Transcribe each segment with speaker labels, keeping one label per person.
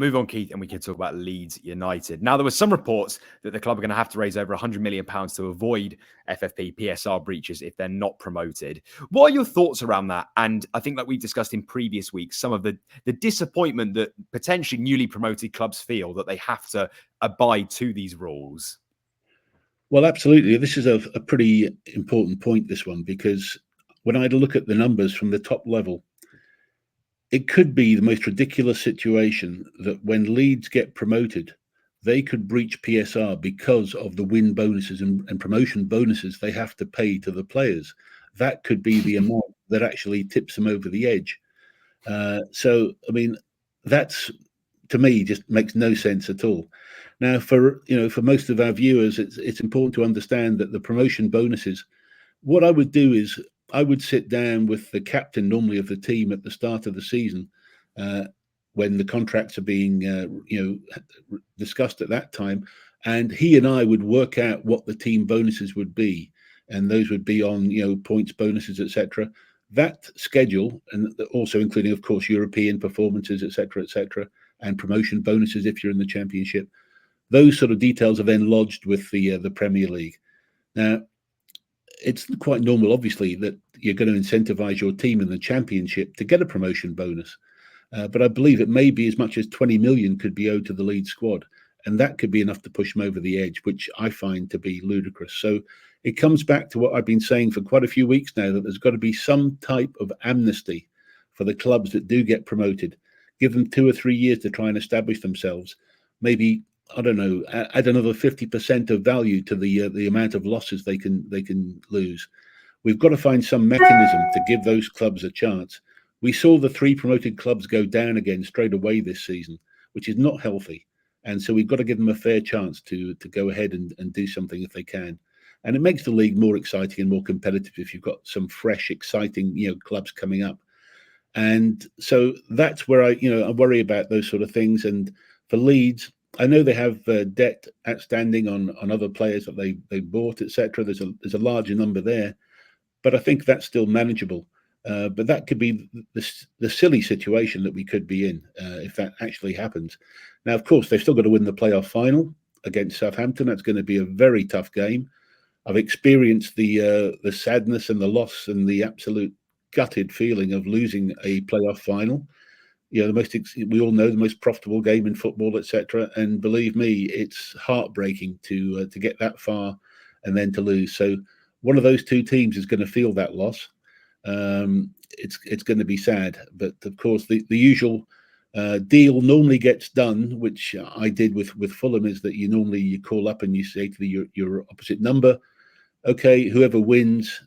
Speaker 1: move on, Keith, and we can talk about Leeds United. Now, there were some reports that the club are going to have to raise over £100 million to avoid FFP PSR breaches if they're not promoted. What are your thoughts around that? And I think, like we've discussed in previous weeks, some of the disappointment that potentially newly promoted clubs feel that they have to abide to these rules.
Speaker 2: Well, absolutely. This is a pretty important point, this one, because when I look at the numbers from the top level, it could be the most ridiculous situation that when Leeds get promoted, they could breach PSR because of the win bonuses and promotion bonuses they have to pay to the players. That could be the amount that actually tips them over the edge. So, I mean, that's, to me, just makes no sense at all. Now, for most of our viewers, it's important to understand that the promotion bonuses, what I would do is I would sit down with the captain normally of the team at the start of the season when the contracts are being discussed at that time, and he and I would work out what the team bonuses would be, and those would be on points, bonuses, etc. That schedule, and also including, of course, European performances, etc., and promotion bonuses if you're in the Championship. Those sort of details are then lodged with the Premier League. Now, it's quite normal, obviously, that you're going to incentivize your team in the Championship to get a promotion bonus. But I believe it may be as much as 20 million could be owed to the Leeds squad. And that could be enough to push them over the edge, which I find to be ludicrous. So it comes back to what I've been saying for quite a few weeks now, that there's got to be some type of amnesty for the clubs that do get promoted. Give them 2 or 3 years to try and establish themselves. Maybe, I don't know, add another 50% of value to the amount of losses they can lose. We've got to find some mechanism to give those clubs a chance. We saw the 3 promoted clubs go down again straight away this season, which is not healthy. And so we've got to give them a fair chance to go ahead and do something if they can. And it makes the league more exciting and more competitive if you've got some fresh, exciting, clubs coming up. And so that's where I worry about those sort of things. And for Leeds, I know they have debt outstanding on other players that they bought, etc. There's a larger number there, but I think that's still manageable. But that could be the silly situation that we could be in if that actually happens. Now, of course, they've still got to win the playoff final against Southampton. That's going to be a very tough game. I've experienced the sadness and the loss and the absolute gutted feeling of losing a playoff final. We all know the most profitable game in football, etc. And believe me, it's heartbreaking to get that far and then to lose. So one of those 2 teams is going to feel that loss. It's going to be sad, but of course the usual deal normally gets done, which I did with Fulham, is that you call up and you say to your opposite number, okay, whoever wins,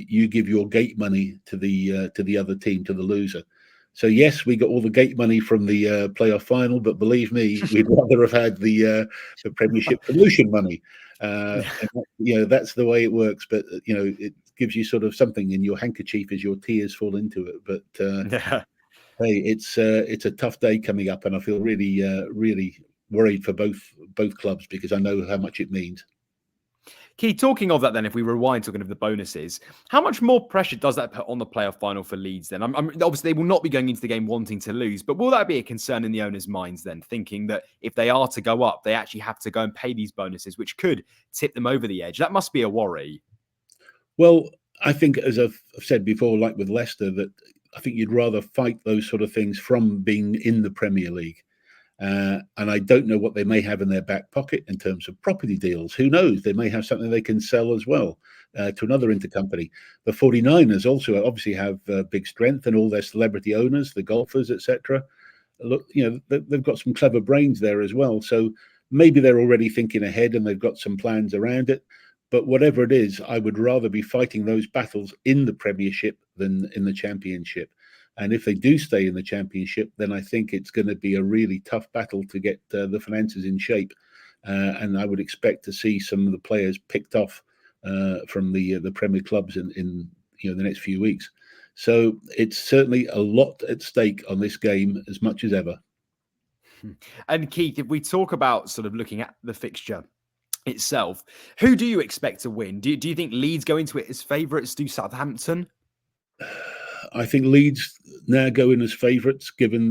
Speaker 2: you give your gate money to the other team, to the loser. So yes, we got all the gate money from the playoff final, but believe me, we'd rather have had the Premiership promotion money. That's the way it works. But it gives you sort of something in your handkerchief as your tears fall into it. But hey, it's a tough day coming up, and I feel really, really worried for both clubs because I know how much it means.
Speaker 1: Keith, talking of that then, if we rewind talking of the bonuses, how much more pressure does that put on the playoff final for Leeds then? Obviously, they will not be going into the game wanting to lose, but will that be a concern in the owners' minds then, thinking that if they are to go up, they actually have to go and pay these bonuses, which could tip them over the edge? That must be a worry.
Speaker 2: Well, I think, as I've said before, like with Leicester, that I think you'd rather fight those sort of things from being in the Premier League. And I don't know what they may have in their back pocket in terms of property deals. Who knows? They may have something they can sell as well to another intercompany. The 49ers also obviously have big strength, and all their celebrity owners, the golfers, etc. Look, they've got some clever brains there as well. So maybe they're already thinking ahead and they've got some plans around it. But whatever it is, I would rather be fighting those battles in the Premiership than in the Championship. And if they do stay in the Championship, then I think it's going to be a really tough battle to get the finances in shape. And I would expect to see some of the players picked off from the Premier clubs in the next few weeks. So it's certainly a lot at stake on this game, as much as ever.
Speaker 1: And Keith, if we talk about sort of looking at the fixture itself, who do you expect to win? Do you think Leeds go into it as favourites? Do Southampton?
Speaker 2: I think Leeds now go in as favourites, given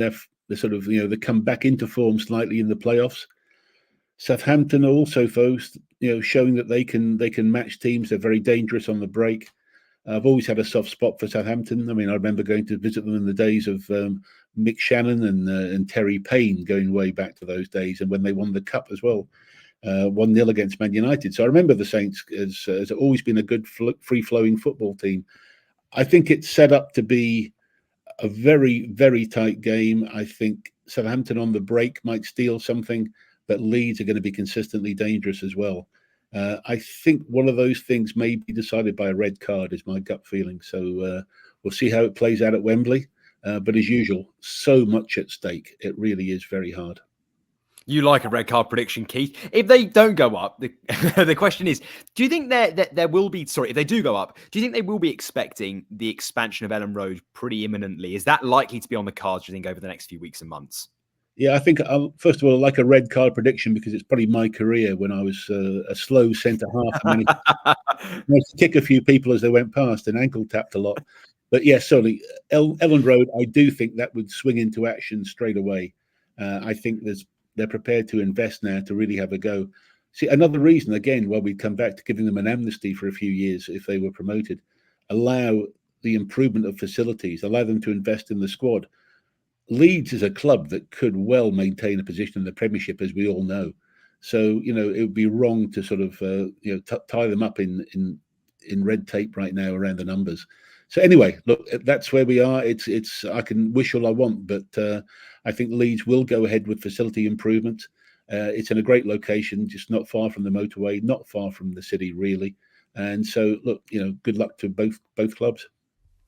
Speaker 2: the sort of, they come back into form slightly in the playoffs. Southampton are also folks, showing that they can match teams. They're very dangerous on the break. I've always had a soft spot for Southampton. I mean, I remember going to visit them in the days of Mick Shannon and Terry Payne, going way back to those days, and when they won the cup as well, 1-0 against Man United. So I remember the Saints as always been a good free-flowing football team. I think it's set up to be a very, very tight game. I think Southampton on the break might steal something, but Leeds are going to be consistently dangerous as well. I think one of those things may be decided by a red card, is my gut feeling. So we'll see how it plays out at Wembley. But as usual, so much at stake. It really is very hard.
Speaker 1: You like a red card prediction, Keith. If they don't go up, the question is, do you think there will be, if they do go up, do you think they will be expecting the expansion of Elland Road pretty imminently? Is that likely to be on the cards, do you think, over the next few weeks and months?
Speaker 2: Yeah, I think, first of all, I like a red card prediction because it's probably my career when I was a slow centre-half. I managed to kick a few people as they went past and ankle tapped a lot. But yes, certainly, Elland Road, I do think that would swing into action straight away. I think they're prepared to invest now to really have a go. See, another reason, again, why we'd come back to giving them an amnesty for a few years if they were promoted, allow the improvement of facilities, allow them to invest in the squad. Leeds is a club that could well maintain a position in the Premiership, as we all know. So, it would be wrong to sort of, tie them up in red tape right now around the numbers. So anyway, look, that's where we are. It's I can wish all I want, but I think Leeds will go ahead with facility improvements. It's in a great location, just not far from the motorway, not far from the city, really. And so, look, good luck to both clubs.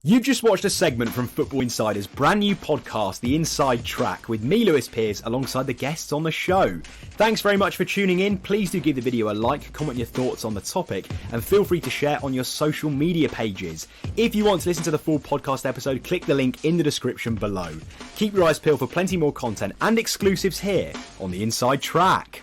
Speaker 1: You've just watched a segment from Football Insider's brand new podcast, The Inside Track, with me, Lewis Pearce, alongside the guests on the show. Thanks very much for tuning in. Please do give the video a like, comment your thoughts on the topic, and feel free to share on your social media pages. If you want to listen to the full podcast episode, click the link in the description below. Keep your eyes peeled for plenty more content and exclusives here on The Inside Track.